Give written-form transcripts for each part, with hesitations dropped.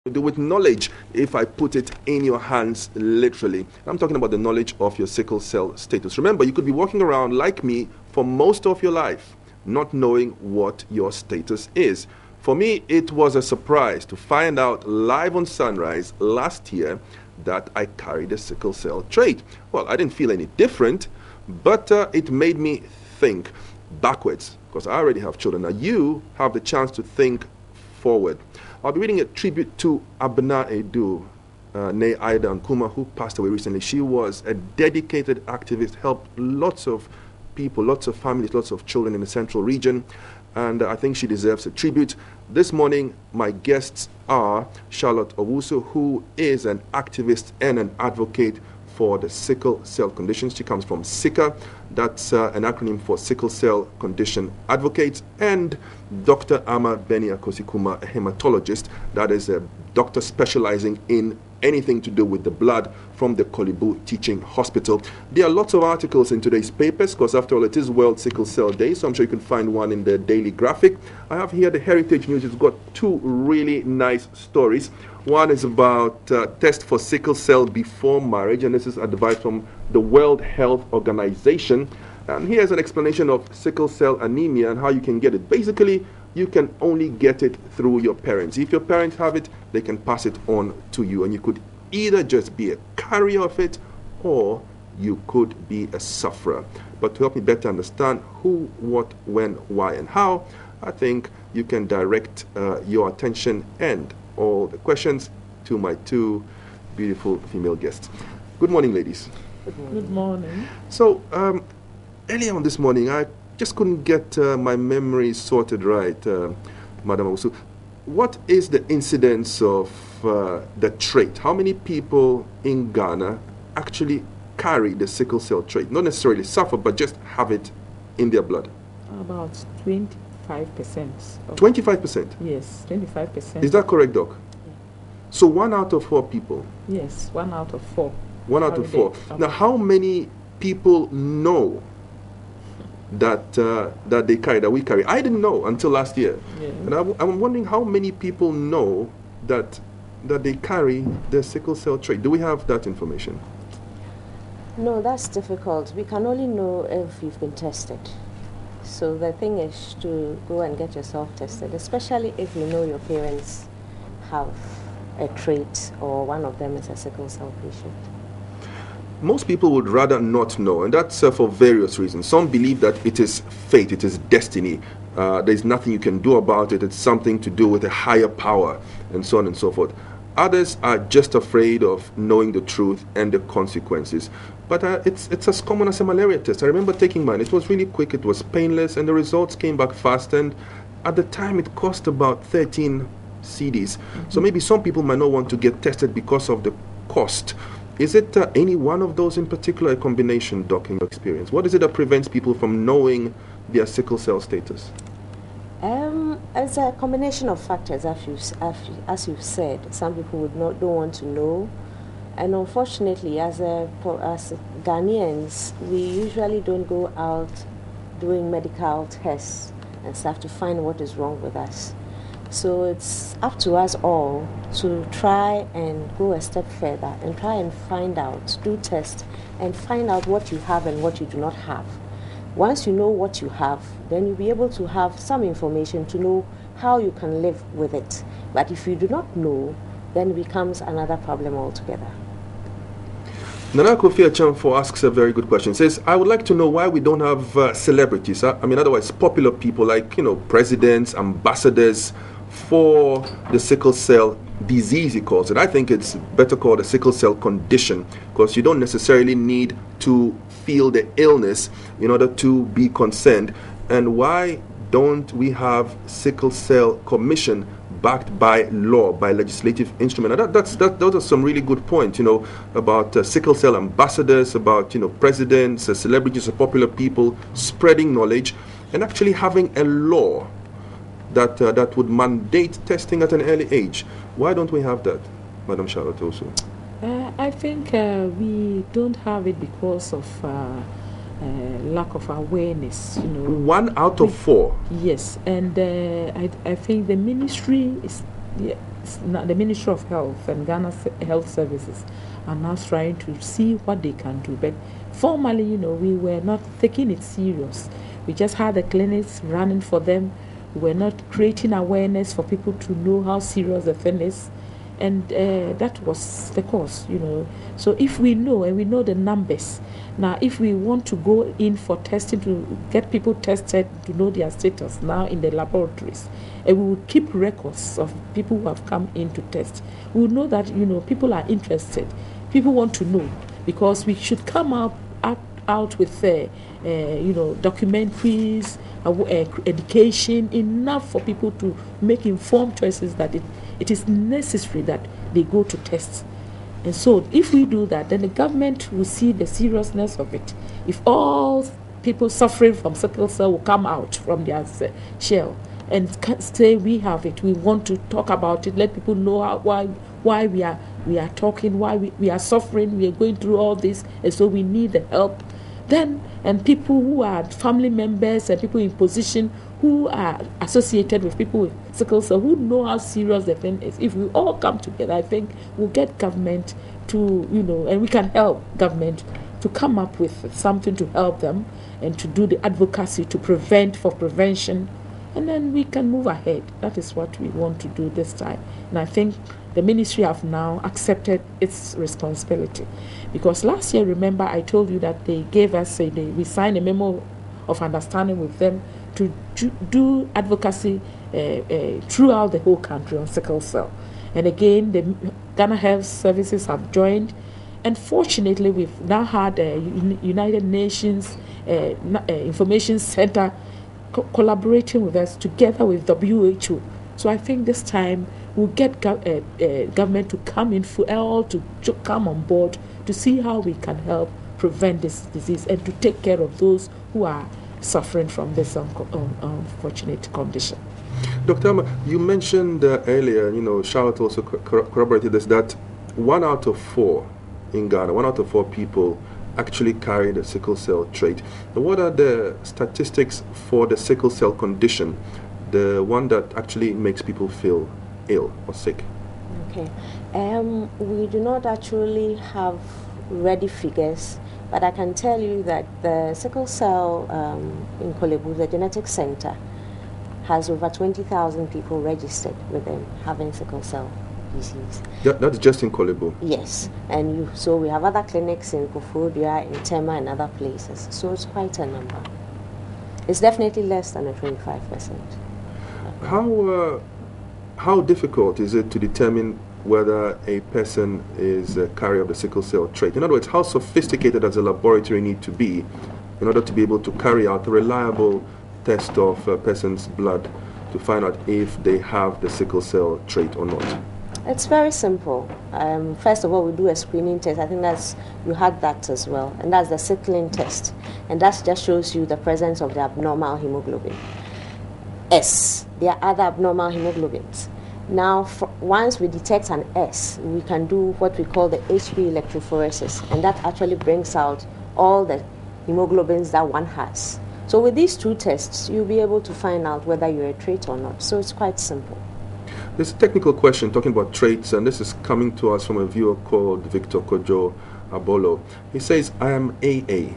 to do with knowledge if I put it in your hands literally. I'm talking about the knowledge of your sickle cell status. Remember, you could be walking around like me for most of your life, not knowing what your status is. For me, it was a surprise to find out live on Sunrise last year that I carried a sickle cell trait. Well, I didn't feel any different, but it made me think backwards, because I already have children. Now you have the chance to think forward. I'll be reading a tribute to Abna Edu, Nay Ida Nkuma, who passed away recently. She was a dedicated activist, helped lots of people, lots of families, lots of children in the central region, and I think she deserves a tribute. This morning, my guests are Charlotte Owusu, who is an activist and an advocate for the sickle cell conditions. She comes from Sickle, that's an acronym for Sickle Cell Condition Advocates, and Dr. Ama Benia Kosikuma, a hematologist, that is a doctor specializing in anything to do with the blood from the Kolibu Teaching Hospital. There are lots of articles in today's papers, because after all, it is World Sickle Cell Day, so I'm sure you can find one in the Daily Graphic. I have here the Heritage News. It's got two really nice stories. One is about test for sickle cell before marriage, and this is advice from the World Health Organization. And here's an explanation of sickle cell anemia and how you can get it. Basically, you can only get it through your parents. If your parents have it, they can pass it on to you, and you could either just be a carrier of it, or you could be a sufferer. But to help me better understand who, what, when, why, and how, I think you can direct your attention and all the questions to my two beautiful female guests. Good morning, ladies. Good morning. Good morning. So, earlier on this morning, I just couldn't get my memory sorted right, Madam Owusu. What is the incidence of the trait? How many people in Ghana actually carry the sickle cell trait? Not necessarily suffer, but just have it in their blood? About 25%. 25%? Yes, 25%. Is that correct, Doc? Yeah. So 1 out of 4 people? Yes, 1 out of 4. 1 out of 4. Now, how many people know that that they carry, that we carry? I didn't know until last year. Yeah. And I'm wondering how many people know that they carry the sickle cell trait. Do we have that information? No, that's difficult. We can only know if you've been tested. So the thing is to go and get yourself tested, especially if you know your parents have a trait or one of them is a sickle cell patient. Most people would rather not know, and that's for various reasons. Some believe that it is fate, it is destiny. There's nothing you can do about it. It's something to do with a higher power, and so on and so forth. Others are just afraid of knowing the truth and the consequences. But it's as common as a malaria test. I remember taking mine. It was really quick, it was painless, and the results came back fast. And at the time, it cost about 13 cedis. So maybe some people might not want to get tested because of the cost. Is it any one of those in particular, a combination, Doc, in your experience? What is it that prevents people from knowing their sickle cell status? It's a combination of factors, as you've said. Some people don't want to know, and unfortunately, as Ghanaians, we usually don't go out doing medical tests and stuff to find what is wrong with us. So it's up to us all to try and go a step further and try and find out, do tests, and find out what you have and what you do not have. Once you know what you have, then you'll be able to have some information to know how you can live with it. But if you do not know, then it becomes another problem altogether. Nana Kofi Achamfo asks a very good question. Says, I would like to know why we don't have celebrities. I mean, otherwise, popular people like, presidents, ambassadors for the sickle cell disease, he calls it. I think it's better called a sickle cell condition, because you don't necessarily need to feel the illness in order to be concerned. And why don't we have sickle cell commission backed by law, by legislative instrument? And those are some really good points, about sickle cell ambassadors, about presidents, celebrities, popular people spreading knowledge, and actually having a law that would mandate testing at an early age. Why don't we have that, Madam Charlotte also? I think we don't have it because of lack of awareness. 1 out of 4. Yes, and I think the ministry is the Ministry of Health and Ghana Health Services are now trying to see what they can do. But formally, we were not taking it serious. We just had the clinics running for them. We were not creating awareness for people to know how serious the thing is. And that was the cause, So if we know, and we know the numbers, now if we want to go in for testing, to get people tested, to know their status now in the laboratories, and we will keep records of people who have come in to test, we will know that, people are interested. People want to know, because we should come out with, documentaries, education, enough for people to make informed choices that it is necessary that they go to test. And so if we do that, then the government will see the seriousness of it. If all people suffering from sickle cell will come out from their shell and say, we have it, we want to talk about it, let people know why we are talking, why we are suffering, we are going through all this, and so we need the help. Then, and people who are family members and people in position who are associated with people with sickle cell, who know how serious the thing is, if we all come together, I think we'll get government to, and we can help government to come up with something to help them and to do the advocacy to prevent, for prevention, and then we can move ahead. That is what we want to do this time. And I think the ministry have now accepted its responsibility. Because last year, remember, I told you that they gave us, we signed a memo of understanding with them to do advocacy throughout the whole country on sickle cell. And again, the Ghana Health Services have joined. And fortunately, we've now had a United Nations Information Center collaborating with us together with WHO. So I think this time we'll get government to come in all to come on board to see how we can help prevent this disease and to take care of those who are suffering from this unfortunate condition. Dr. Amma, you mentioned earlier, Charlotte also corroborated this, that 1 out of 4 in Ghana, 1 out of 4 people actually carry the sickle cell trait. Now, what are the statistics for the sickle cell condition, the one that actually makes people feel ill or sick? Okay. We do not actually have ready figures, but I can tell you that the sickle cell in Kolebu, the genetic center, has over 20,000 people registered with them having sickle cell disease. That's just in Kolebu? Yes. And so we have other clinics in Koforidua, in Tema, and other places. So it's quite a number. It's definitely less than a 25%. How difficult is it to determine whether a person is a carrier of the sickle cell trait? In other words, how sophisticated does a laboratory need to be in order to be able to carry out a reliable test of a person's blood to find out if they have the sickle cell trait or not? It's very simple. First of all, we do a screening test. I think you had that as well, and that's the sickling test, and that just shows you the presence of the abnormal hemoglobin S. There are other abnormal hemoglobins. Now, once we detect an S, we can do what we call the HP electrophoresis, and that actually brings out all the hemoglobins that one has. So with these two tests, you'll be able to find out whether you're a trait or not. So it's quite simple. There's a technical question talking about traits, and this is coming to us from a viewer called Victor Kojo Abolo. He says, I am AA,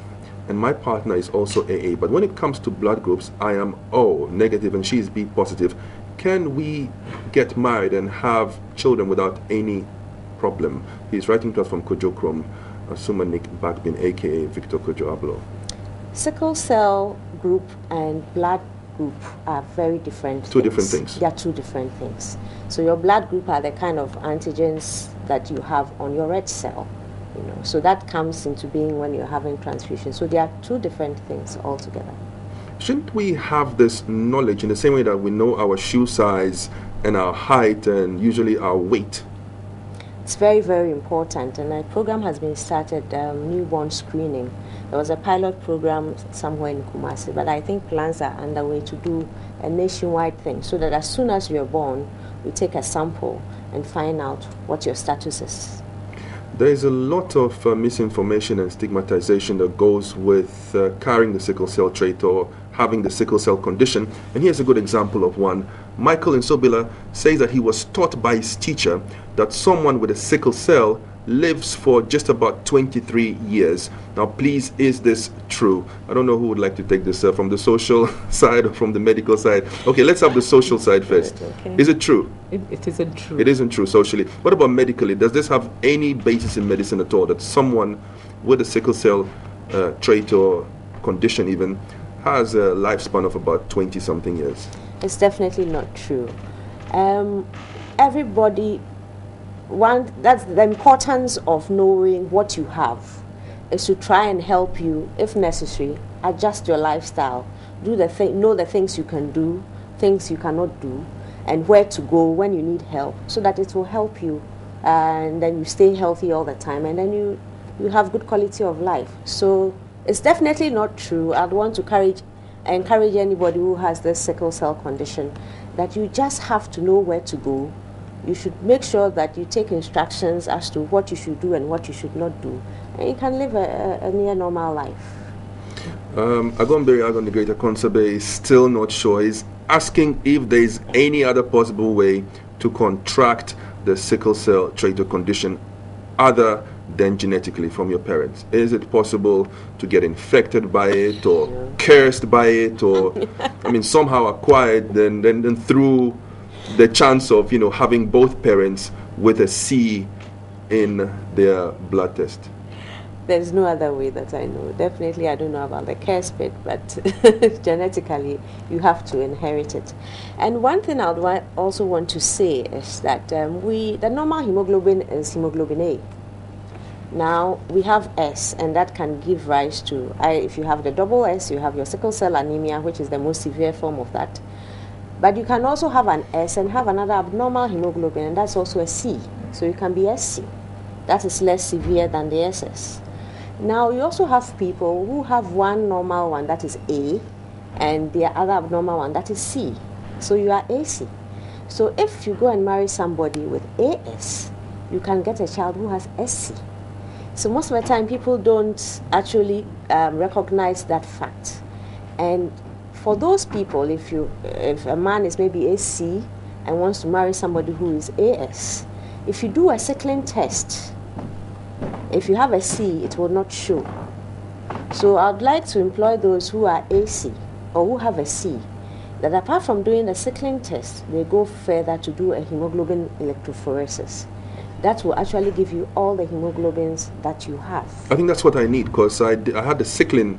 and my partner is also AA, but when it comes to blood groups, I am O negative and she is B positive. Can we get married and have children without any problem? He's writing to us from Kojo Krom, Sumanik Bakbin, aka Victor Kojo Abolo. Sickle cell group and blood group are very different Two different things. They are two different things. So your blood group are the kind of antigens that you have on your red cell. So that comes into being when you're having transfusion. So they are two different things altogether. Shouldn't we have this knowledge in the same way that we know our shoe size and our height and usually our weight? It's very, very important, and a program has been started, newborn screening. There was a pilot program somewhere in Kumasi, but I think plans are underway to do a nationwide thing so that as soon as you're born, we take a sample and find out what your status is. There is a lot of misinformation and stigmatization that goes with carrying the sickle cell trait or having the sickle cell condition. And here's a good example of one. Michael in Sobila says that he was taught by his teacher that someone with a sickle cell lives for just about 23 years. Now, please, is this true? I don't know who would like to take this from the social side or from the medical side. Okay, let's have the social side first. Okay. Is it true? It isn't true. It isn't true socially. What about medically? Does this have any basis in medicine at all, that someone with a sickle cell trait or condition even has a lifespan of about 20-something years? It's definitely not true. Everybody, that's the importance of knowing what you have, is to try and help you, if necessary, adjust your lifestyle, know the things you can do, things you cannot do, and where to go when you need help, so that it will help you, and then you stay healthy all the time, and then you have good quality of life. So it's definitely not true. I'd want to encourage anybody who has this sickle cell condition that you just have to know where to go. You should make sure that you take instructions as to what you should do and what you should not do, and you can live a near normal life. Agomberi Agon, the Greater Consabe, is still not sure. He's asking if there is any other possible way to contract the sickle cell trait or condition other than genetically from your parents. Is it possible to get infected by it, or cursed by it, or somehow acquired then through the chance of having both parents with a C in their blood test? There's no other way that I know. Definitely, I don't know about the curse bit, but genetically, you have to inherit it. And one thing I would also want to say is that the normal hemoglobin is hemoglobin A. Now, we have S, and that can give rise to, if you have the double S, you have your sickle cell anemia, which is the most severe form of that. But you can also have an S and have another abnormal hemoglobin, and that's also a C. So you can be SC. That is less severe than the SS. Now, you also have people who have one normal one, that is A, and the other abnormal one, that is C. So you are AC. So if you go and marry somebody with AS, you can get a child who has SC. So most of the time, people don't actually recognize that fact. And for those people, if a man is maybe AC and wants to marry somebody who is AS, if you do a sickling test, if you have a C, it will not show. So I'd like to employ those who are AC or who have a C, that apart from doing the sickling test, they go further to do a hemoglobin electrophoresis. That will actually give you all the hemoglobins that you have. I think that's what I need, because I had the sickling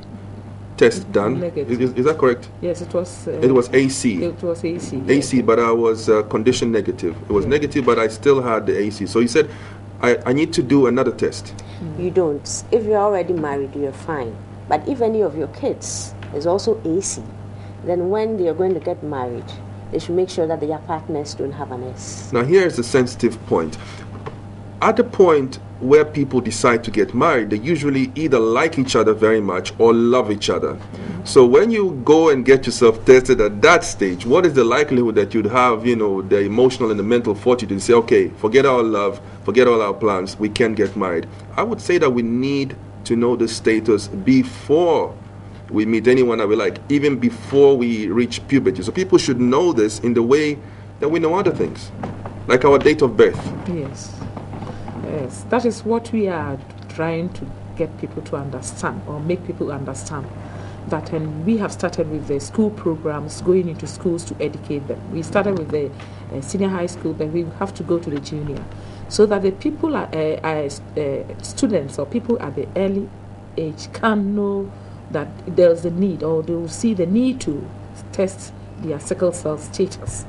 test done. Is that correct? Yes, it was. It was AC. It was AC. AC, but I was condition negative. It was negative, but I still had the AC. So he said, I need to do another test. You don't. If you're already married, you're fine. But if any of your kids is also AC, then when they're going to get married, they should make sure that their partners don't have an S. Now, here is the sensitive point. At the point where people decide to get married, they usually either like each other very much or love each other. So when you go and get yourself tested at that stage, what is the likelihood that you'd have, the emotional and the mental fortitude to say, okay, forget our love, forget all our plans, we can get married? I would say that we need to know the status before we meet anyone that we like, even before we reach puberty. So people should know this in the way that we know other things, like our date of birth. Yes. Yes, that is what we are trying to get people to understand, or make people understand. That, and we have started with the school programs, going into schools to educate them. We started with the senior high school, but we have to go to the junior, so that the people students or people at the early age can know that there's a need, or they will see the need to test their sickle cell status.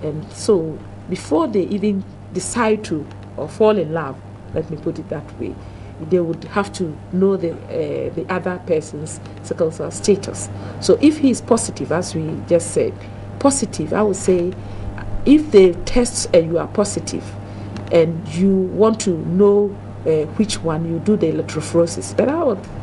And so before they even decide to or fall in love, let me put it that way, they would have to know the other person's sickle cell status. So if he is positive, as we just said, positive, I would say, if they test and you are positive and you want to know which one, you do the electrophoresis. But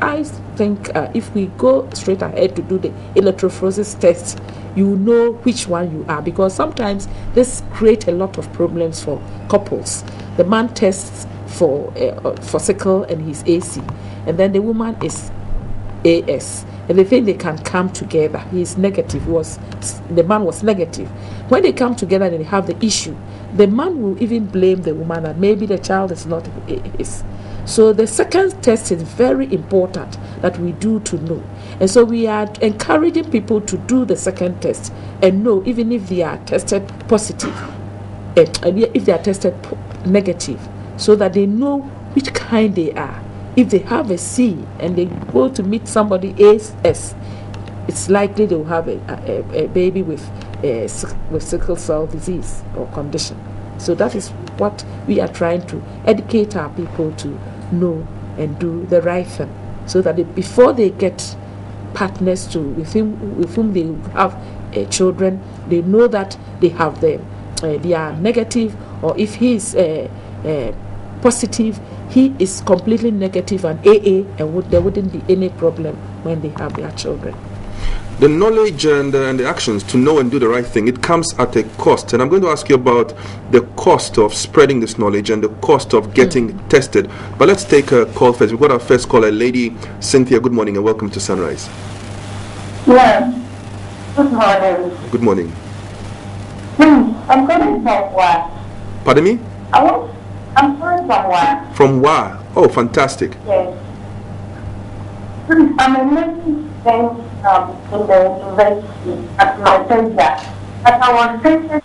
I think if we go straight ahead to do the electrophoresis test, you know which one you are, because sometimes this creates a lot of problems for couples. The man tests for sickle and he's AC, and then the woman is AS, and they think they can come together. He's negative. The man was negative. When they come together and they have the issue, the man will even blame the woman that maybe the child is not his. So the second test is very important that we do to know. And so we are encouraging people to do the second test and know, even if they are tested positive, and if they are tested negative, so that they know which kind they are. If they have a C and they go to meet somebody AS, it's likely they will have a baby with sickle cell disease or condition. So that is what we are trying to educate our people to know and do the right thing, so that before they get partners with whom they have children, they know that they have them. They are negative, or if he is positive, he is completely negative and AA, and there wouldn't be any problem when they have their children. The knowledge and the actions to know and do the right thing, it comes at a cost. And I'm going to ask you about the cost of spreading this knowledge and the cost of getting tested. But let's take a call first. We've got our first caller, Lady Cynthia. Good morning and welcome to Sunrise. Yes. Good morning. Good morning. I'm calling from Wa. Pardon me? I'm calling from Wa. From Wa. Oh, fantastic. Yes. I'm a nursing student in the university at my center. But I was tested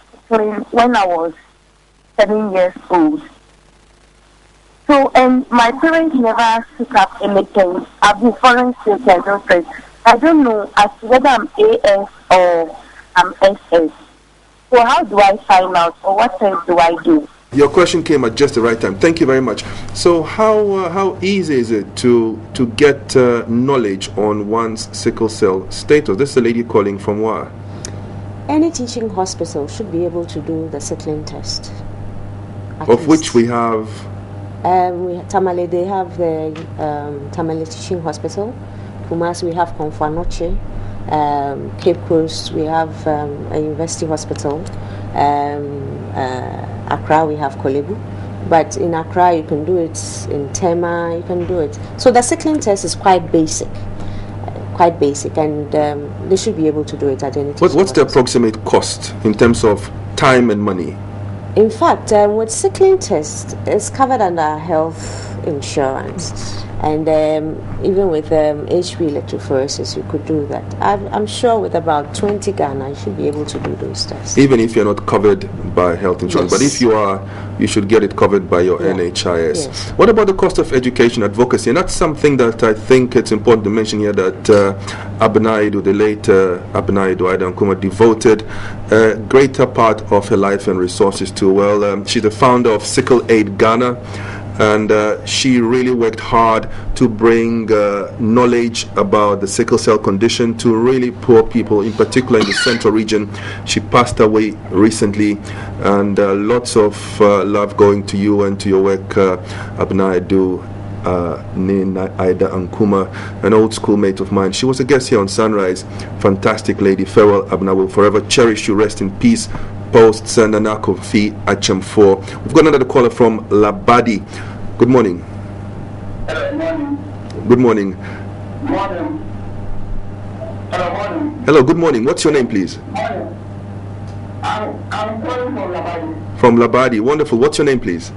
when I was 7 years old. So, and my parents never took up anything. I've been following state and doctors. I don't know as to whether I'm AS or I'm SS. So how do I find out, or what else do I do? Your question came at just the right time. Thank you very much. So how easy is it to get knowledge on one's sickle cell status? This is a lady calling from where? Any teaching hospital should be able to do the sickling test. Of which we have? Tamale, they have the Tamale Teaching Hospital. Kumasi, we have Konfanoche. Cape Coast, we have a university hospital. Accra, we have Kolebu. But in Accra, you can do it. In Tema, you can do it. So the sickling test is quite basic, and they should be able to do it at any time. What's the approximate cost in terms of time and money? In fact, with sickling test, it's covered under health insurance. And even with HP electrophoresis, you could do that. I'm sure with about 20 Ghana, you should be able to do those tests. Even if you're not covered by health insurance, yes. But if you are, you should get it covered by your NHIS. Yes. What about the cost of education advocacy? And that's something that I think it's important to mention here, that Abnaidu, the late Abnaidu Aida Nkrumah, devoted a greater part of her life and resources to. Well, she's the founder of Sickle Aid Ghana. And she really worked hard to bring knowledge about the sickle cell condition to really poor people, in particular in the central region. She passed away recently, and lots of love going to you and to your work, Abnaidu Aida Nkrumah, an old schoolmate of mine. She was a guest here on Sunrise. Fantastic lady. Farewell, Abna. Will forever cherish you. Rest in peace. Post Sandanako Fi HM4. We've got another caller from Labadi. Good morning. Hello, morning. Good morning. Morning. Hello, morning. Hello, good morning. What's your name, please? Morning. I'm calling from Labadi. From Labadi. Wonderful. What's your name, please?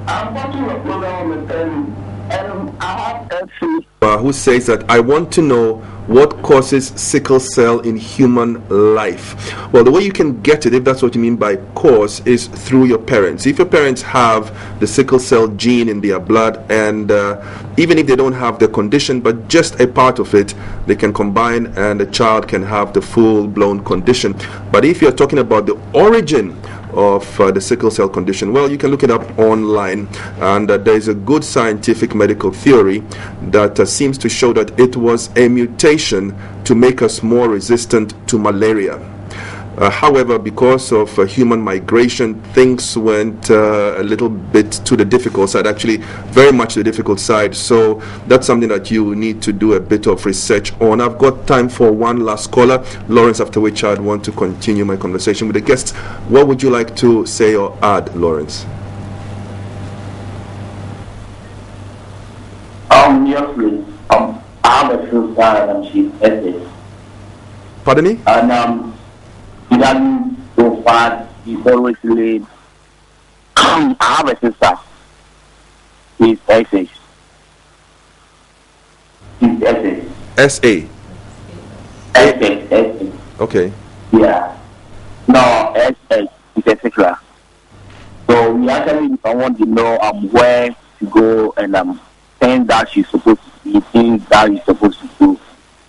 I'm watching a program with them, and I have FC. Who says that I want to know what causes sickle cell in human life. Well, the way you can get it, if that's what you mean by cause, is through your parents. If your parents have the sickle cell gene in their blood, and even if they don't have the condition but just a part of it, they can combine and the child can have the full-blown condition. But if you're talking about the origin of the sickle cell condition, well, you can look it up online, and there is a good scientific medical theory that seems to show that it was a mutation to make us more resistant to malaria. However, because of human migration, things went a little bit to the difficult side, actually very much the difficult side. So that's something that you need to do a bit of research on. I've got time for one last caller, Lawrence, after which I'd want to continue my conversation with the guests. What would you like to say or add, Lawrence? Yes, please. I have a sister and she's SS. Pardon me? And she doesn't so far. She's always late. I have a sister. She's SS. She's SS. SA. SS. Okay. Yeah. No, SS. It's a secular. So we actually want to know where to go and things that she's supposed to see, things that she's supposed to do,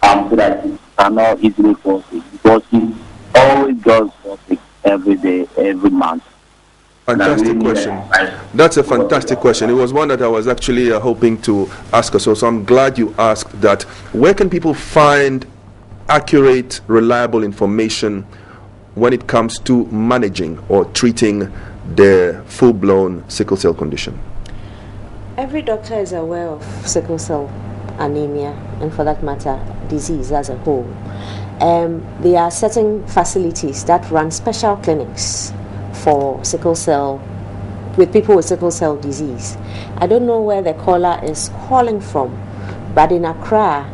so that she cannot easily fall sick, because she always goes for sick every day, every month. Fantastic question. That's a fantastic question. It was one that I was actually hoping to ask us. So I'm glad you asked that. Where can people find accurate, reliable information when it comes to managing or treating their full-blown sickle cell condition? Every doctor is aware of sickle cell anemia, and for that matter, disease as a whole. There are certain facilities that run special clinics for sickle cell, with people with sickle cell disease. I don't know where the caller is calling from, but in Accra,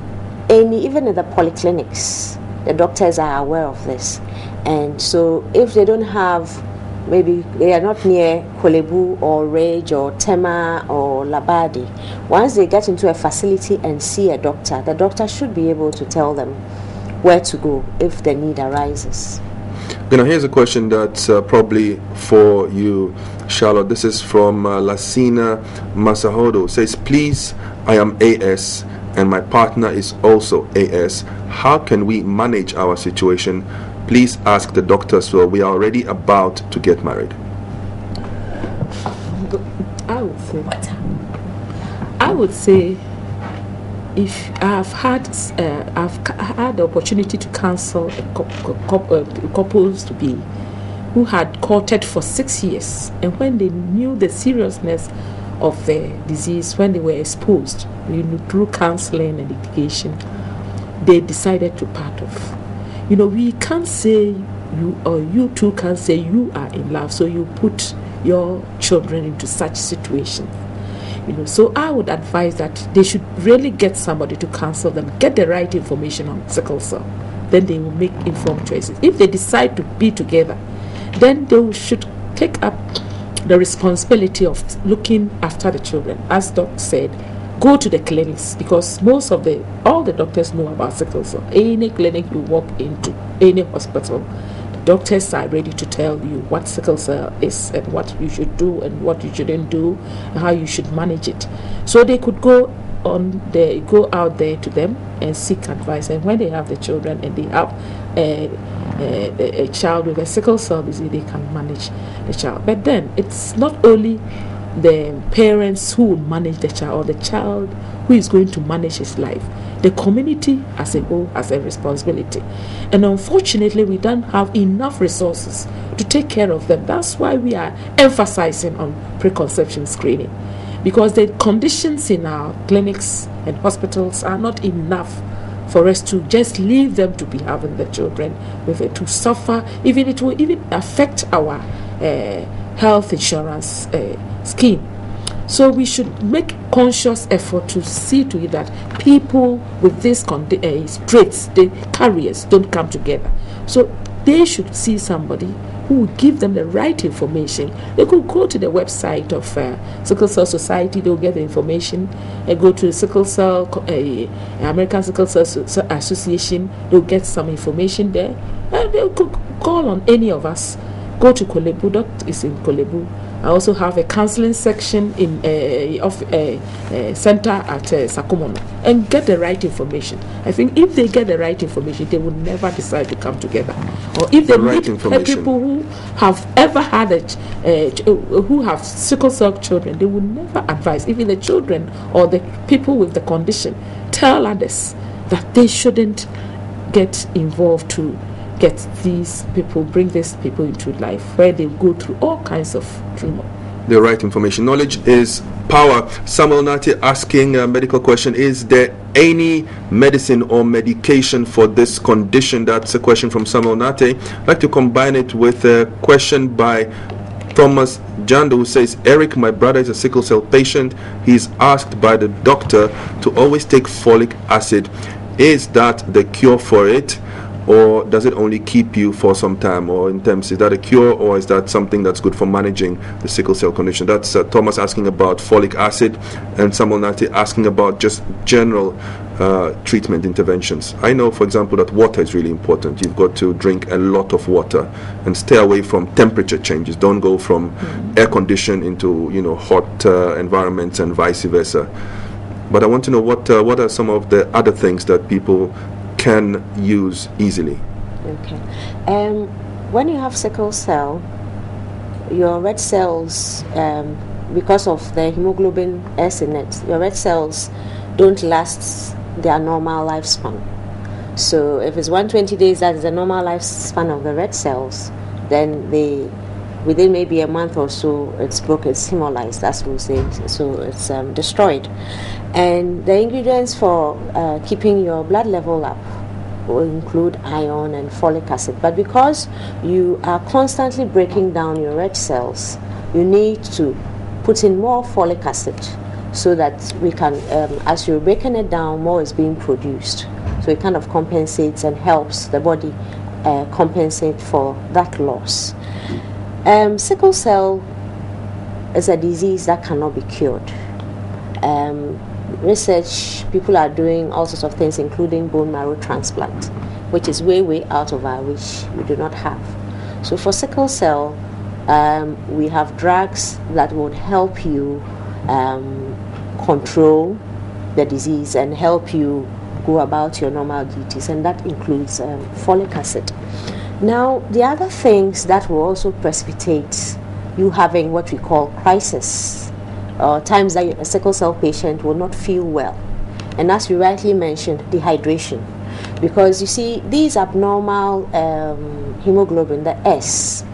even in the polyclinics, the doctors are aware of this. And so if they don't have, maybe they are not near Kolebu or Rage or Tema or Labadi, once they get into a facility and see a doctor, the doctor should be able to tell them where to go if the need arises. Here's a question that's probably for you, Charlotte. This is from Lasina Masahodo. Says, please, I am AS and my partner is also AS. How can we manage our situation? Please ask the doctor. So we are already about to get married. I would say if I've had the opportunity to counsel couples to be who had courted for 6 years, and when they knew the seriousness of the disease, when they were exposed through counseling and education, they decided to part off. We can't say you, or you two can't say you are in love, so you put your children into such situations. So I would advise that they should really get somebody to counsel them, get the right information on sickle cell. Then they will make informed choices. If they decide to be together, then they should take up the responsibility of looking after the children. As Doc said, go to the clinics, because all the doctors know about sickle cell. Any clinic you walk into, any hospital, the doctors are ready to tell you what sickle cell is and what you should do and what you shouldn't do and how you should manage it. So they could go out there to them and seek advice. And when they have the children and they have a child with a sickle cell disease, they can manage the child. But then it's not only the parents who will manage the child, or the child who is going to manage his life. The community as a whole has a responsibility. And unfortunately, we don't have enough resources to take care of them. That's why we are emphasizing on preconception screening, because the conditions in our clinics and hospitals are not enough for us to just leave them to be having the children with it, to suffer. Even it will even affect our health insurance scheme. So we should make conscious effort to see to it that people with these traits, the carriers, don't come together. So they should see somebody who will give them the right information. They could go to the website of Sickle Cell Society. They'll get the information. Go to the Sickle Cell, American Sickle Cell Association. They'll get some information there. And they could call on any of us. Go to Kolebu. That is in Kolebu. I also have a counseling section in center at Sakumono, and get the right information. I think if they get the right information, they will never decide to come together. Or if they meet people who have ever had who have sickle cell children, they will never advise, even the children or the people with the condition, tell others that they shouldn't get involved to bring these people into life, where they go through all kinds of trauma. The right information. Knowledge is power. Samuel Nati asking a medical question: is there any medicine or medication for this condition? That's a question from Samuel Nati. I'd like to combine it with a question by Thomas Jando says, Eric, my brother is a sickle cell patient. He's asked by the doctor to always take folic acid. Is that the cure for it, or does it only keep you for some time? Or in terms, is that a cure, or is that something that's good for managing the sickle cell condition? That's Thomas asking about folic acid, and someone asking about just general treatment interventions. I know, for example, that water is really important. You've got to drink a lot of water and stay away from temperature changes. Don't go from air condition into hot environments and vice versa. But I want to know what are some of the other things that people can use easily. Okay. When you have sickle cell, your red cells, because of the hemoglobin S in it, your red cells don't last their normal lifespan. So if it's 120 days, that is the normal lifespan of the red cells, then within maybe a month or so, it's broken, it's hemolyzed, as we say, so it's destroyed. And the ingredients for keeping your blood level up will include iron and folic acid. But because you are constantly breaking down your red cells, you need to put in more folic acid so that we can, as you're breaking it down, more is being produced. So it kind of compensates and helps the body compensate for that loss. Sickle cell is a disease that cannot be cured. Research, people are doing all sorts of things, including bone marrow transplant, which is way out of our reach. We do not have. So for sickle cell, we have drugs that would help you control the disease and help you go about your normal duties, and that includes folic acid. Now, the other things that will also precipitate you having what we call crisis, or times that a sickle cell patient will not feel well. And as you rightly mentioned, dehydration. Because you see, these abnormal hemoglobin, the S,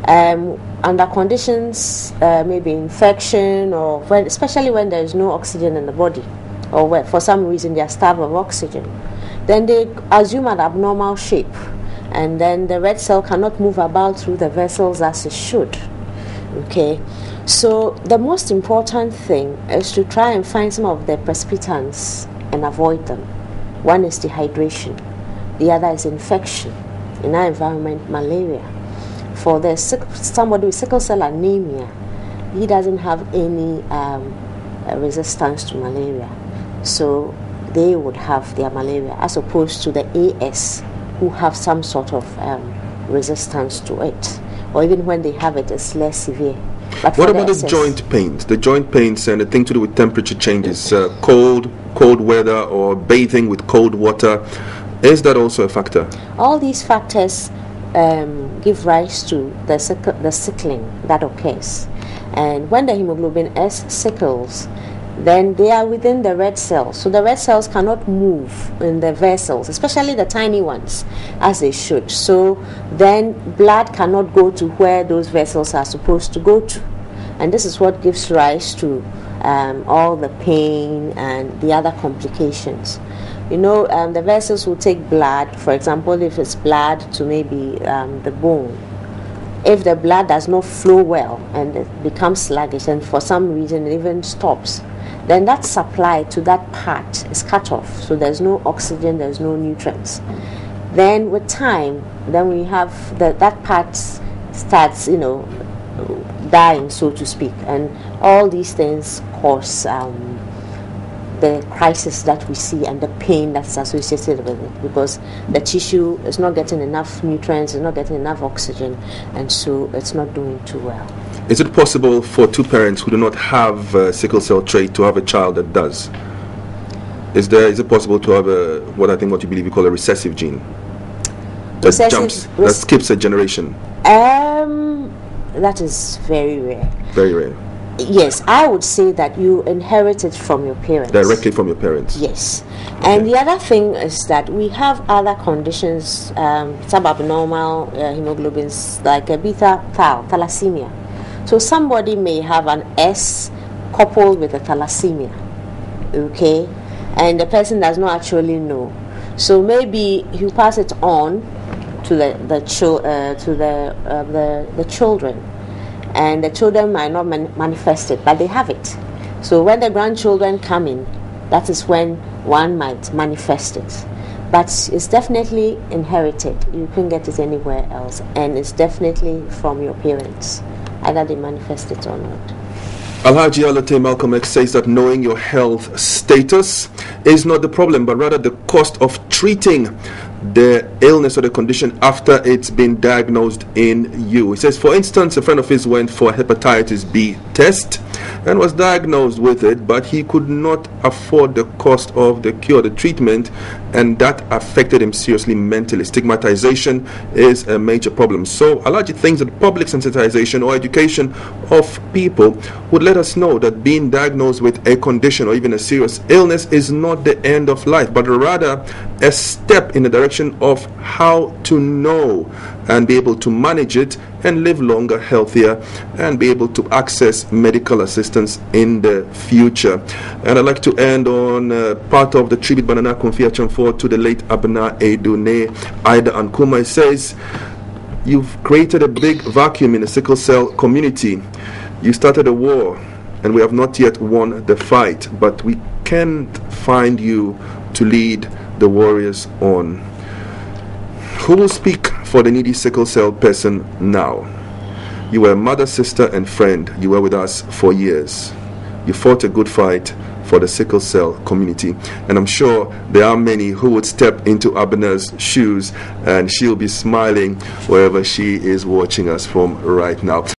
under conditions, maybe infection, or especially when there is no oxygen in the body, or where for some reason they are starved of oxygen, then they assume an abnormal shape. And then the red cell cannot move about through the vessels as it should. Okay, so the most important thing is to try and find some of the precipitants and avoid them. One is dehydration, the other is infection. In our environment, malaria. For somebody with sickle cell anemia, he doesn't have any resistance to malaria, so they would have their malaria, as opposed to the AS, who have some sort of resistance to it, or even when they have it, it's less severe. But what about the joint pains? The joint pains and the thing to do with temperature changes, cold weather, or bathing with cold water, is that also a factor? All these factors give rise to the sickling that occurs. And when the hemoglobin S sickles, then they are within the red cells. So the red cells cannot move in the vessels, especially the tiny ones, as they should. So then blood cannot go to where those vessels are supposed to go to. And this is what gives rise to all the pain and the other complications. The vessels will take blood, for example, if it's blood to maybe the bone. If the blood does not flow well and it becomes sluggish, and for some reason it even stops, then that supply to that part is cut off. So there's no oxygen, there's no nutrients. Then with time, then we have that part starts, dying, so to speak. And all these things cause the crisis that we see and the pain that's associated with it, because the tissue is not getting enough nutrients, it's not getting enough oxygen, and so it's not doing too well. Is it possible for two parents who do not have a sickle cell trait to have a child that does? Is it possible to have what you believe you call a recessive gene that that skips a generation? That is very rare. Very rare. Yes, I would say that you inherit it from your parents. Directly from your parents? Yes. Okay. And the other thing is that we have other conditions, subabnormal hemoglobins, like a beta thalassemia. So somebody may have an S coupled with a thalassemia, okay, and the person does not actually know. So maybe you pass it on to the children, and the children might not manifest it, but they have it. So when the grandchildren come in, that is when one might manifest it. But it's definitely inherited. You couldn't get it anywhere else, and it's definitely from your parents, either they manifest it or not. Alhaji Alate Malcolm X says that knowing your health status is not the problem, but rather the cost of treating the illness or the condition after it's been diagnosed in you. He says, for instance, a friend of his went for a hepatitis B test and was diagnosed with it, but he could not afford the cost of the cure, the treatment, and that affected him seriously mentally. Stigmatization is a major problem. So Alhaji thinks that public sensitization or education of people would let us know that being diagnosed with a condition or even a serious illness is not the end of life, but rather a step in the direction of how to know and be able to manage it and live longer, healthier, and be able to access medical assistance in the future. And I'd like to end on part of the tribute Banana Confiation for to the late Abna Edune Ida Ankuma. It says, you've created a big vacuum in the sickle cell community. You started a war, and we have not yet won the fight, but we can't find you to lead the warriors on. Who will speak for the needy sickle cell person now? You were a mother, sister, and friend. You were with us for years. You fought a good fight for the sickle cell community, and I'm sure there are many who would step into Abner's shoes, and she'll be smiling wherever she is watching us from right now.